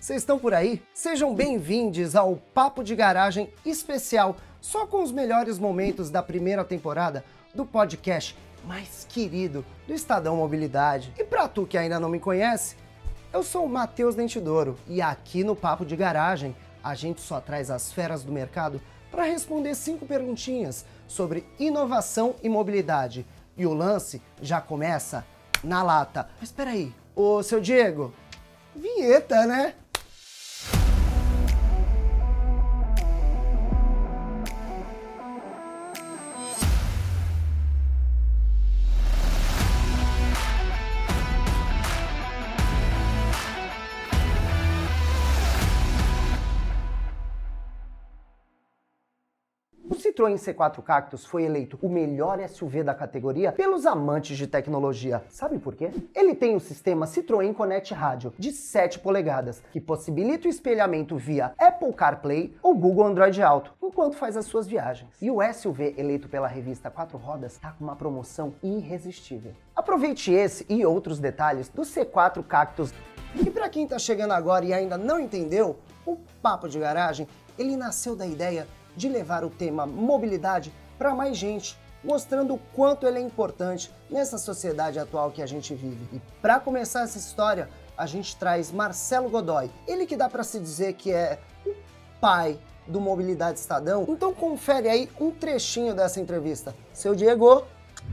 Vocês estão por aí? Sejam bem-vindos ao Papo de Garagem especial, só com os melhores momentos da primeira temporada do podcast mais querido do Estadão Mobilidade. E pra tu que ainda não me conhece, eu sou o Matheus Dentidouro e aqui no Papo de Garagem a gente só traz as feras do mercado para responder 5 perguntinhas sobre inovação e mobilidade. E o lance já começa na lata. Mas espera aí, ô seu Diego, vinheta, né? O Citroën C4 Cactus foi eleito o melhor SUV da categoria pelos amantes de tecnologia. Sabe por quê? Ele tem o sistema Citroën Connect Rádio de 7 polegadas, que possibilita o espelhamento via Apple CarPlay ou Google Android Auto, enquanto faz as suas viagens. E o SUV eleito pela revista 4 Rodas está com uma promoção irresistível. Aproveite esse e outros detalhes do C4 Cactus. E para quem está chegando agora e ainda não entendeu, o Papo de Garagem, ele nasceu da ideia de levar o tema mobilidade para mais gente, mostrando o quanto ele é importante nessa sociedade atual que a gente vive. E para começar essa história, a gente traz Marcelo Godoy, ele que dá para se dizer que é o pai do Mobilidade Estadão. Então confere aí um trechinho dessa entrevista. Seu Diego.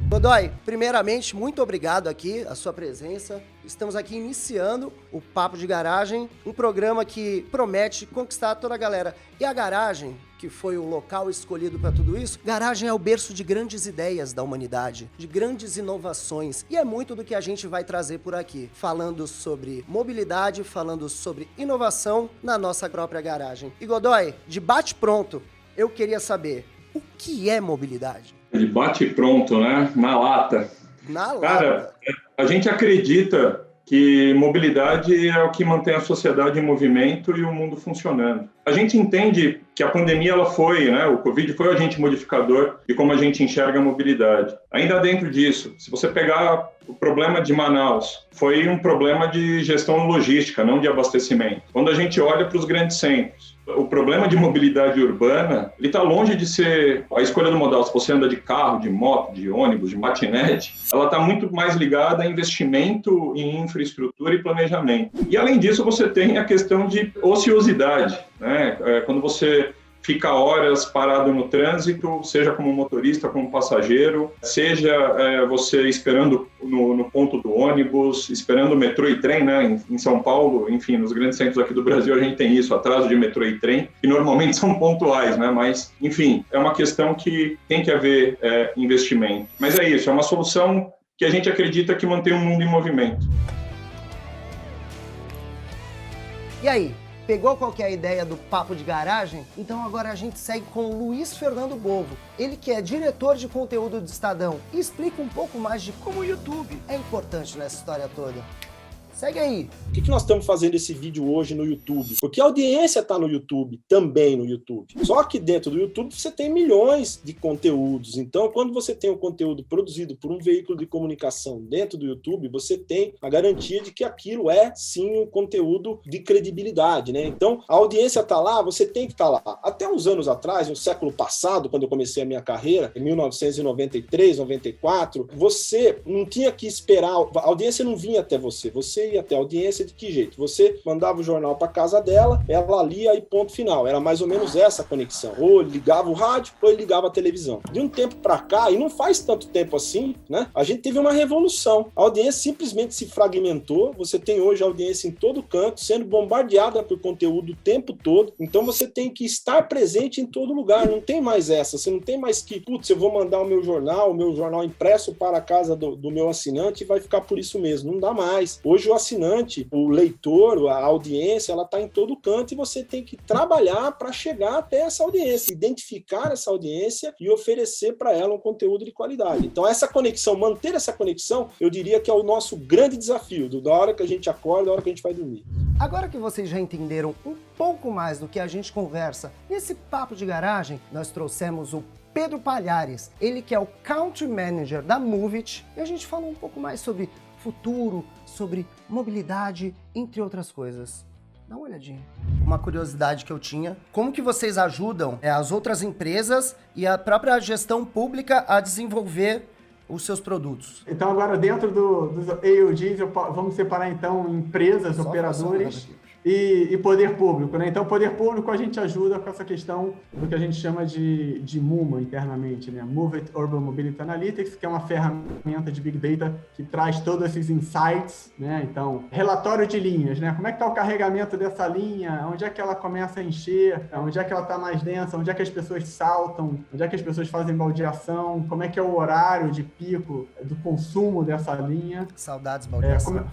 Godoy, primeiramente, muito obrigado aqui, a sua presença. Estamos aqui iniciando o Papo de Garagem, um programa que promete conquistar toda a galera. E a garagem, que foi o local escolhido para tudo isso, garagem é o berço de grandes ideias da humanidade, de grandes inovações. E é muito do que a gente vai trazer por aqui, falando sobre mobilidade, falando sobre inovação na nossa própria garagem. E Godoy, de bate-pronto, eu queria saber, o que é mobilidade? De bate pronto, né? Na lata. Na lata. Cara, a gente acredita que mobilidade é o que mantém a sociedade em movimento e o mundo funcionando. A gente entende que a pandemia ela foi, né? O Covid foi o agente modificador de como a gente enxerga a mobilidade. Ainda dentro disso, se você pegar o problema de Manaus, foi um problema de gestão logística, não de abastecimento. Quando a gente olha para os grandes centros, o problema de mobilidade urbana, ele está longe de ser a escolha do modal. Se você anda de carro, de moto, de ônibus, de patinete, ela está muito mais ligada a investimento em infraestrutura e planejamento. E além disso, você tem a questão de ociosidade, né? Quando você fica horas parado no trânsito, seja como motorista, como passageiro, seja você esperando no ponto do ônibus, esperando o metrô e trem, né? Em São Paulo, enfim, nos grandes centros aqui do Brasil a gente tem isso, atraso de metrô e trem, que normalmente são pontuais, né? Mas, enfim, é uma questão que tem que haver investimento. Mas é isso, é uma solução que a gente acredita que mantém o mundo em movimento. E aí? Pegou qual que é a ideia do Papo de Garagem? Então agora a gente segue com o Luiz Fernando Bovo, ele que é diretor de conteúdo do Estadão, e explica um pouco mais de como o YouTube é importante nessa história toda. Segue aí. Por que nós estamos fazendo esse vídeo hoje no YouTube? Porque a audiência está no YouTube, também no YouTube. Só que dentro do YouTube você tem milhões de conteúdos. Então, quando você tem um conteúdo produzido por um veículo de comunicação dentro do YouTube, você tem a garantia de que aquilo é, sim, um conteúdo de credibilidade, né? Então, a audiência está lá, você tem que estar lá. Até uns anos atrás, no século passado, quando eu comecei a minha carreira, em 1993, 94, você não tinha que esperar, a audiência não vinha até você. Você ia até a audiência de que jeito? Você mandava o jornal para casa dela, ela lia e ponto final. Era mais ou menos essa conexão. Ou ele ligava o rádio, ou ele ligava a televisão. De um tempo para cá, e não faz tanto tempo assim, né? A gente teve uma revolução. A audiência simplesmente se fragmentou. Você tem hoje a audiência em todo canto, sendo bombardeada por conteúdo o tempo todo. Então você tem que estar presente em todo lugar. Não tem mais essa. Você não tem mais que, putz, eu vou mandar o meu jornal impresso para a casa do meu assinante e vai ficar por isso mesmo. Não dá mais. Hoje o assinante, o leitor, a audiência, ela está em todo canto e você tem que trabalhar para chegar até essa audiência, identificar essa audiência e oferecer para ela um conteúdo de qualidade. Então essa conexão, manter essa conexão, eu diria que é o nosso grande desafio, da hora que a gente acorda, da hora que a gente vai dormir. Agora que vocês já entenderam um pouco mais do que a gente conversa nesse papo de garagem, nós trouxemos o Pedro Palhares, ele que é o Country Manager da Movit, e a gente falou um pouco mais sobre futuro, sobre mobilidade, entre outras coisas. Dá uma olhadinha. Uma curiosidade que eu tinha, como que vocês ajudam as outras empresas e a própria gestão pública a desenvolver os seus produtos? Então agora dentro dos AOGs, vamos separar então empresas, operadores e poder público, né? Então, poder público a gente ajuda com essa questão do que a gente chama de MUMA internamente, né? Move It Urban Mobility Analytics, que é uma ferramenta de Big Data que traz todos esses insights, né? Então, relatório de linhas, né? Como é que está o carregamento dessa linha? Onde é que ela começa a encher? Onde é que ela está mais densa? Onde é que as pessoas saltam? Onde é que as pessoas fazem baldeação? Como é que é o horário de pico do consumo dessa linha? Saudades, baldeação.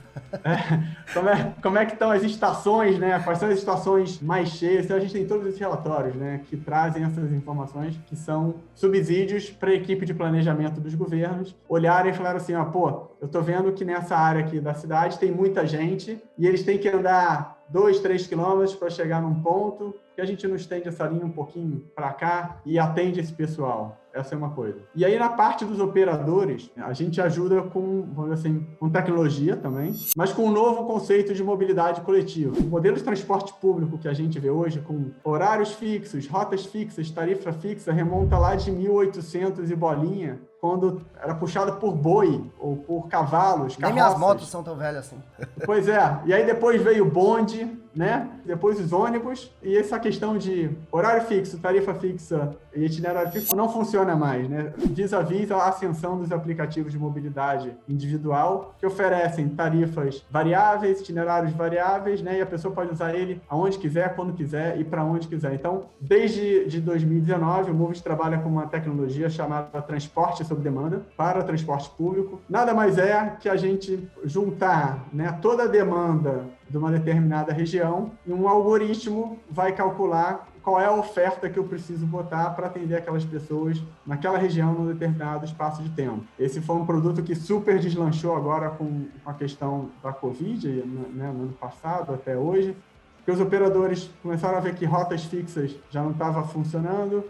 Como é que estão as estações, né? Quais são as estações mais cheias? Então, a gente tem todos esses relatórios, né? Que trazem essas informações que são subsídios para a equipe de planejamento dos governos olharem e falar assim, eu estou vendo que nessa área aqui da cidade tem muita gente e eles têm que andar 2, 3 quilômetros para chegar num ponto, que a gente não estende essa linha um pouquinho para cá e atende esse pessoal. Essa é uma coisa. E aí, na parte dos operadores, a gente ajuda vamos dizer assim, com tecnologia também, mas com um novo conceito de mobilidade coletiva. O modelo de transporte público que a gente vê hoje, com horários fixos, rotas fixas, tarifa fixa, remonta lá de 1800 e bolinha, quando era puxado por boi ou por cavalos, carroças. Nem minhas motos são tão velhas assim. Pois é. E aí depois veio o bonde, né? Depois os ônibus. E essa questão de horário fixo, tarifa fixa e itinerário fixo não funciona mais, né? Vis-à-vis a ascensão dos aplicativos de mobilidade individual, que oferecem tarifas variáveis, itinerários variáveis, né? E a pessoa pode usar ele aonde quiser, quando quiser e para onde quiser. Então, desde 2019, o Moves trabalha com uma tecnologia chamada transporte sob demanda para transporte público. Nada mais é que a gente juntar, né, toda a demanda de uma determinada região e um algoritmo vai calcular qual é a oferta que eu preciso botar para atender aquelas pessoas naquela região num determinado espaço de tempo. Esse foi um produto que super deslanchou agora com a questão da Covid, né, no ano passado até hoje, porque os operadores começaram a ver que rotas fixas já não estavam funcionando,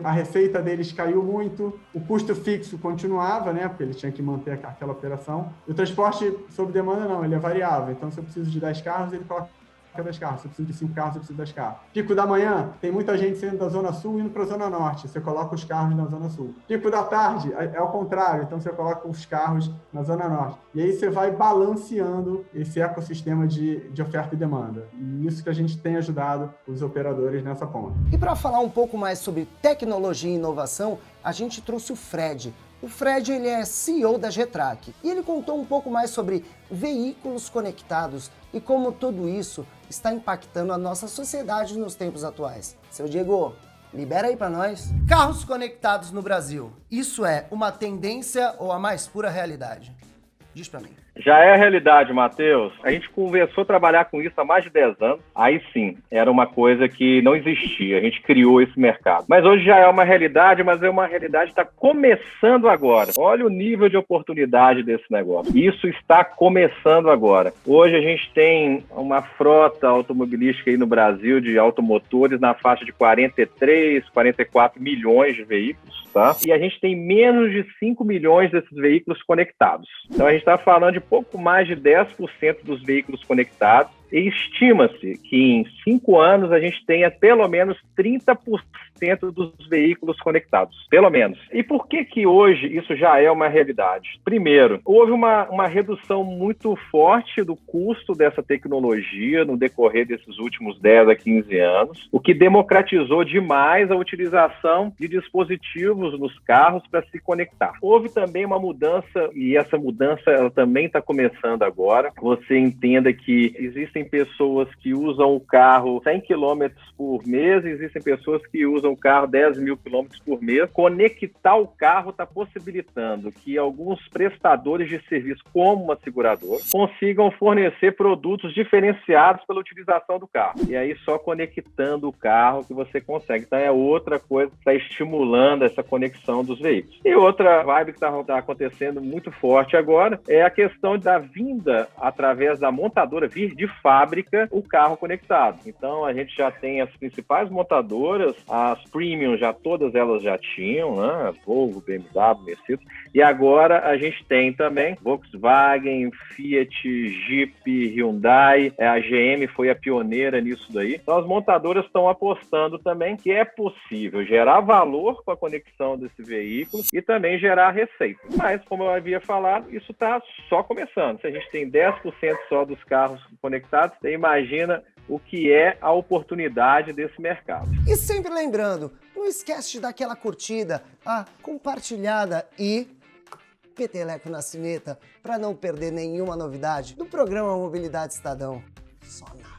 a receita deles caiu muito, o custo fixo continuava, né, porque ele tinha que manter aquela operação. E o transporte sob demanda não, ele é variável. Então, se eu preciso de 10 carros, ele coloca 10 carros. Se eu preciso de 5 carros, eu preciso de 10 carros. Pico da manhã, tem muita gente saindo da Zona Sul e indo para a Zona Norte. Você coloca os carros na Zona Sul. Pico da tarde, é ao contrário. Então, você coloca os carros na Zona Norte. E aí, você vai balanceando esse ecossistema de oferta e demanda. E isso que a gente tem ajudado os operadores nessa ponta. E para falar um pouco mais sobre tecnologia e inovação, a gente trouxe o Fred. O Fred, ele é CEO da Getrack e ele contou um pouco mais sobre veículos conectados e como tudo isso está impactando a nossa sociedade nos tempos atuais. Seu Diego, libera aí para nós. Carros conectados no Brasil, isso é uma tendência ou a mais pura realidade? Diz para mim. Já é a realidade, Matheus. A gente começou a trabalhar com isso há mais de 10 anos. Aí sim, era uma coisa que não existia. A gente criou esse mercado. Mas hoje já é uma realidade, mas é uma realidade que está começando agora. Olha o nível de oportunidade desse negócio. Isso está começando agora. Hoje a gente tem uma frota automobilística aí no Brasil de automotores na faixa de 43, 44 milhões de veículos. Tá? E a gente tem menos de 5 milhões desses veículos conectados. Então a gente está falando de pouco mais de 10% dos veículos conectados. E estima-se que em 5 anos a gente tenha pelo menos 30% dos veículos conectados, pelo menos. E por que hoje isso já é uma realidade? Primeiro, houve uma redução muito forte do custo dessa tecnologia no decorrer desses últimos 10 a 15 anos, o que democratizou demais a utilização de dispositivos nos carros para se conectar. Houve também uma mudança, e essa mudança ela também está começando agora. Você entenda que existem pessoas que usam o carro 100 km por mês, existem pessoas que usam o carro 10 mil km por mês. Conectar o carro está possibilitando que alguns prestadores de serviço, como uma seguradora, consigam fornecer produtos diferenciados pela utilização do carro. E aí só conectando o carro que você consegue. Então é outra coisa que está estimulando essa conexão dos veículos. E outra vibe que está acontecendo muito forte agora é a questão da vinda através da montadora vir de fábrica o carro conectado. Então a gente já tem as principais montadoras, as premium todas elas já tinham, né? Volvo, BMW, Mercedes, e agora a gente tem também Volkswagen, Fiat, Jeep, Hyundai, a GM foi a pioneira nisso daí. Então as montadoras estão apostando também que é possível gerar valor com a conexão desse veículo e também gerar receita. Mas, como eu havia falado, isso está só começando. Se a gente tem 10% só dos carros conectados, você imagina o que é a oportunidade desse mercado. E sempre lembrando, não esquece de dar aquela curtida, a compartilhada e peteleco na sineta para não perder nenhuma novidade do programa Mobilidade Estadão. Só nada.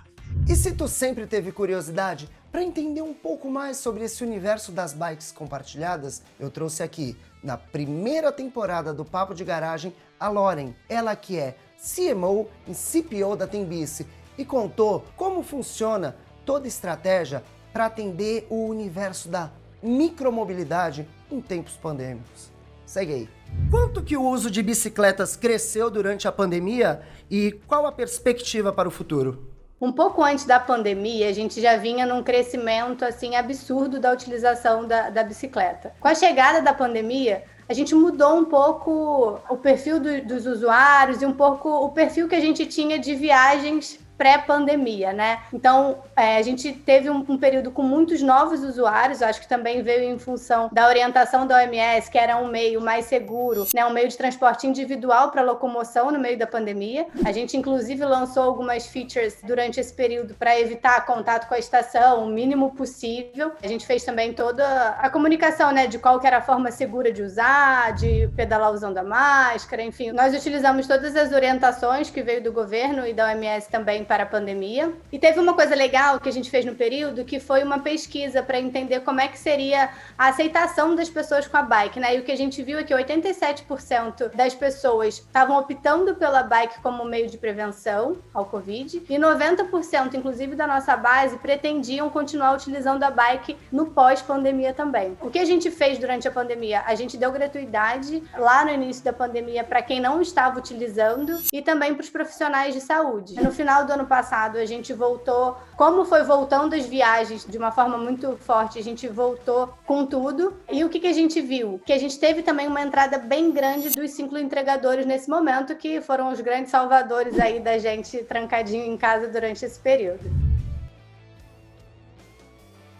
E se tu sempre teve curiosidade para entender um pouco mais sobre esse universo das bikes compartilhadas, eu trouxe aqui, na primeira temporada do Papo de Garagem, a Loren, ela que é CMO e CPO da Tembici, e contou como funciona toda a estratégia para atender o universo da micromobilidade em tempos pandêmicos. Segue aí. Quanto que o uso de bicicletas cresceu durante a pandemia e qual a perspectiva para o futuro? Um pouco antes da pandemia, a gente já vinha num crescimento assim absurdo da utilização da bicicleta. Com a chegada da pandemia, a gente mudou um pouco o perfil dos usuários e um pouco o perfil que a gente tinha de viagens pré-pandemia, né? Então, a gente teve um período com muitos novos usuários, acho que também veio em função da orientação da OMS, que era um meio mais seguro, né? Um meio de transporte individual para locomoção no meio da pandemia. A gente, inclusive, lançou algumas features durante esse período para evitar contato com a estação, o mínimo possível. A gente fez também toda a comunicação, né? De qual que era a forma segura de usar, de pedalar usando a máscara, enfim. Nós utilizamos todas as orientações que veio do governo e da OMS também para a pandemia. E teve uma coisa legal que a gente fez no período, que foi uma pesquisa para entender como é que seria a aceitação das pessoas com a bike, né? E o que a gente viu é que 87% das pessoas estavam optando pela bike como meio de prevenção ao Covid e 90%, inclusive da nossa base, pretendiam continuar utilizando a bike no pós-pandemia também. O que a gente fez durante a pandemia? A gente deu gratuidade lá no início da pandemia para quem não estava utilizando e também para os profissionais de saúde. No final do ano passado, a gente voltou, como foi voltando as viagens de uma forma muito forte, a gente voltou com tudo. E o que a gente viu? Que a gente teve também uma entrada bem grande dos cicloentregadores nesse momento, que foram os grandes salvadores aí da gente trancadinho em casa durante esse período.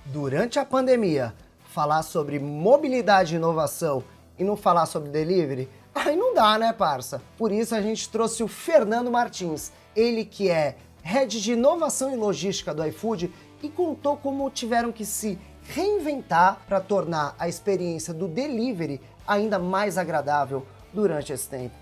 Durante a pandemia, falar sobre mobilidade e inovação e não falar sobre delivery, aí não dá, né, parça? Por isso a gente trouxe o Fernando Martins, ele que é Head de Inovação e Logística do iFood, e contou como tiveram que se reinventar para tornar a experiência do delivery ainda mais agradável durante esse tempo.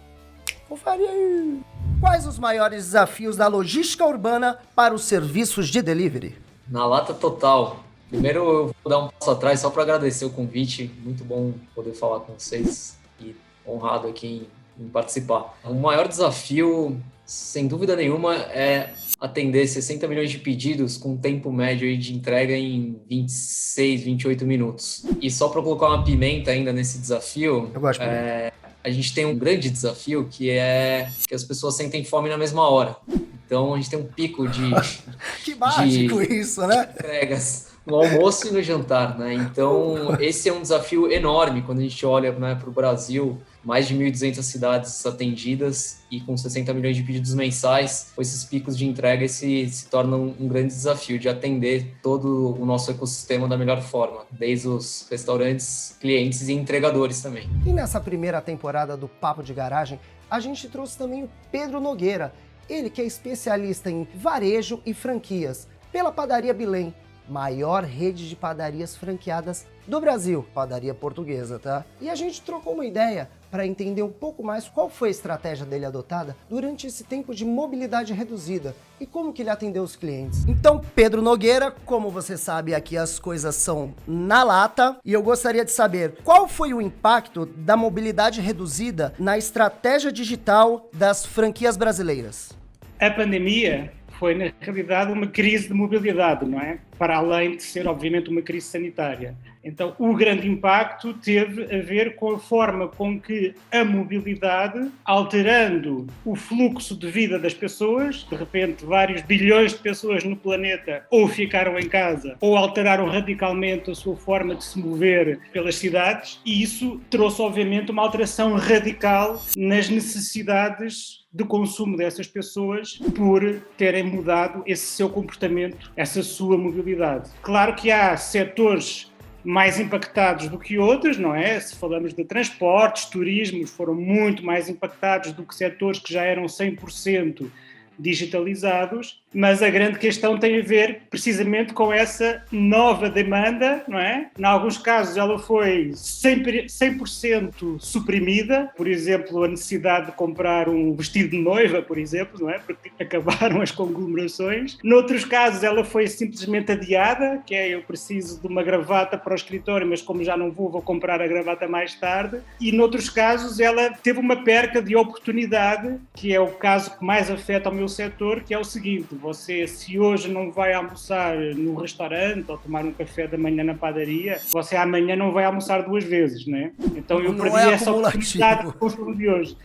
Confere aí! Quais os maiores desafios da logística urbana para os serviços de delivery? Na lata total. Primeiro eu vou dar um passo atrás só para agradecer o convite. Muito bom poder falar com vocês e honrado aqui em participar. O maior desafio, sem dúvida nenhuma, é atender 60 milhões de pedidos com tempo médio aí de entrega em 26, 28 minutos. E só para colocar uma pimenta ainda nesse desafio, a gente tem um grande desafio que é que as pessoas sentem fome na mesma hora. Então a gente tem um pico de que mágico isso, né? Entregas no almoço e no jantar, né? Então esse é um desafio enorme quando a gente olha, né, para o Brasil, mais de 1.200 cidades atendidas e com 60 milhões de pedidos mensais, com esses picos de entrega se torna um grande desafio de atender todo o nosso ecossistema da melhor forma, desde os restaurantes, clientes e entregadores também. E nessa primeira temporada do Papo de Garagem, a gente trouxe também o Pedro Nogueira, ele que é especialista em varejo e franquias, pela Padaria Bilém, maior rede de padarias franqueadas do Brasil, padaria portuguesa, tá? E a gente trocou uma ideia para entender um pouco mais qual foi a estratégia dele adotada durante esse tempo de mobilidade reduzida e como que ele atendeu os clientes. Então, Pedro Nogueira, como você sabe, aqui as coisas são na lata, e eu gostaria de saber qual foi o impacto da mobilidade reduzida na estratégia digital das franquias brasileiras. A pandemia foi, na realidade, uma crise de mobilidade, não é? Para além de ser, obviamente, uma crise sanitária. Então, o grande impacto teve a ver com a forma com que a mobilidade, alterando o fluxo de vida das pessoas, de repente vários bilhões de pessoas no planeta ou ficaram em casa ou alteraram radicalmente a sua forma de se mover pelas cidades, e isso trouxe, obviamente, uma alteração radical nas necessidades de consumo dessas pessoas por terem mudado esse seu comportamento, essa sua mobilidade. Claro que há setores mais impactados do que outros, não é? Se falamos de transportes, turismos, foram muito mais impactados do que setores que já eram 100% digitalizados, mas a grande questão tem a ver precisamente com essa nova demanda, não é? Em alguns casos ela foi 100% suprimida, por exemplo, a necessidade de comprar um vestido de noiva, por exemplo, não é? Porque acabaram as conglomerações. Noutros casos ela foi simplesmente adiada, que é eu preciso de uma gravata para o escritório, mas como já não vou comprar a gravata mais tarde. E noutros casos ela teve uma perca de oportunidade, que é o caso que mais afeta ao meu setor, que é o seguinte: você, se hoje não vai almoçar no restaurante ou tomar um café da manhã na padaria, você amanhã não vai almoçar 2 vezes, né? Então eu perdi essa oportunidade com o consumo de hoje.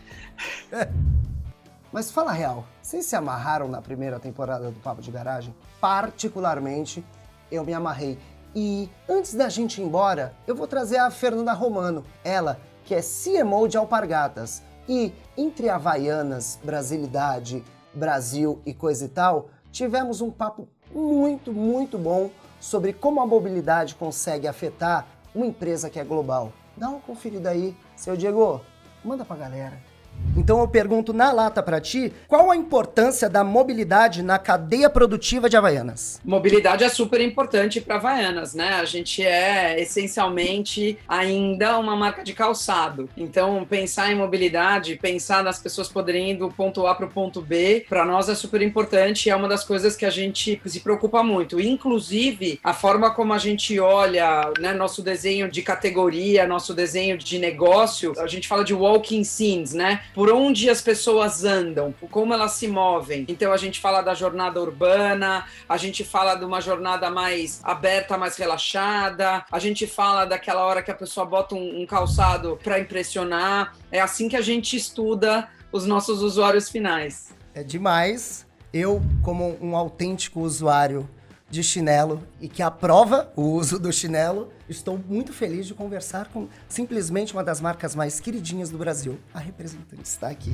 Mas fala a real, vocês se amarraram na primeira temporada do Papo de Garagem? Particularmente, eu me amarrei. E antes da gente ir embora, eu vou trazer a Fernanda Romano, ela que é CMO de Alpargatas. E entre Havaianas, Brasilidade, Brasil e coisa e tal, tivemos um papo muito, muito bom sobre como a mobilidade consegue afetar uma empresa que é global. Dá uma conferida aí. Seu Diego, manda pra galera. Então eu pergunto na lata pra ti, qual a importância da mobilidade na cadeia produtiva de Havaianas? Mobilidade é super importante para Havaianas, né? A gente é essencialmente ainda uma marca de calçado. Então pensar em mobilidade, pensar nas pessoas poderem ir do ponto A para o ponto B, para nós é super importante, é uma das coisas que a gente se preocupa muito. Inclusive, a forma como a gente olha, né, nosso desenho de categoria, nosso desenho de negócio, a gente fala de walking scenes, né? Por onde as pessoas andam, por como elas se movem. Então a gente fala da jornada urbana, a gente fala de uma jornada mais aberta, mais relaxada, a gente fala daquela hora que a pessoa bota um calçado para impressionar. É assim que a gente estuda os nossos usuários finais. É demais. Eu, como um autêntico usuário de chinelo e que aprova o uso do chinelo, estou muito feliz de conversar com simplesmente uma das marcas mais queridinhas do Brasil. A representante está aqui.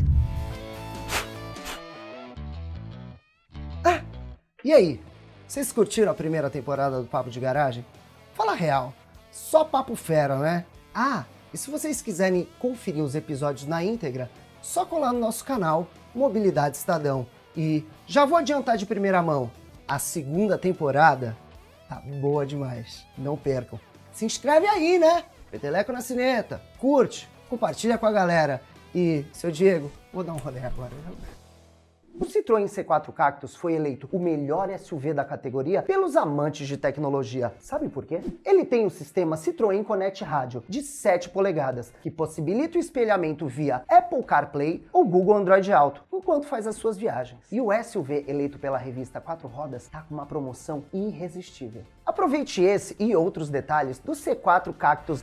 Ah, e aí? Vocês curtiram a primeira temporada do Papo de Garagem? Fala a real, só papo fera, né? Ah, e se vocês quiserem conferir os episódios na íntegra, só colar no nosso canal Mobilidade Estadão. E já vou adiantar de primeira mão, a segunda temporada tá boa demais, não percam. Se inscreve aí, né? Peteleco na sineta, curte, compartilha com a galera. E, seu Diego, vou dar um rolê agora. O Citroën C4 Cactus foi eleito o melhor SUV da categoria pelos amantes de tecnologia. Sabe por quê? Ele tem o sistema Citroën Connect Rádio de 7 polegadas, que possibilita o espelhamento via Apple CarPlay ou Google Android Auto, enquanto faz as suas viagens. E o SUV eleito pela revista 4 Rodas está com uma promoção irresistível. Aproveite esse e outros detalhes do C4 Cactus.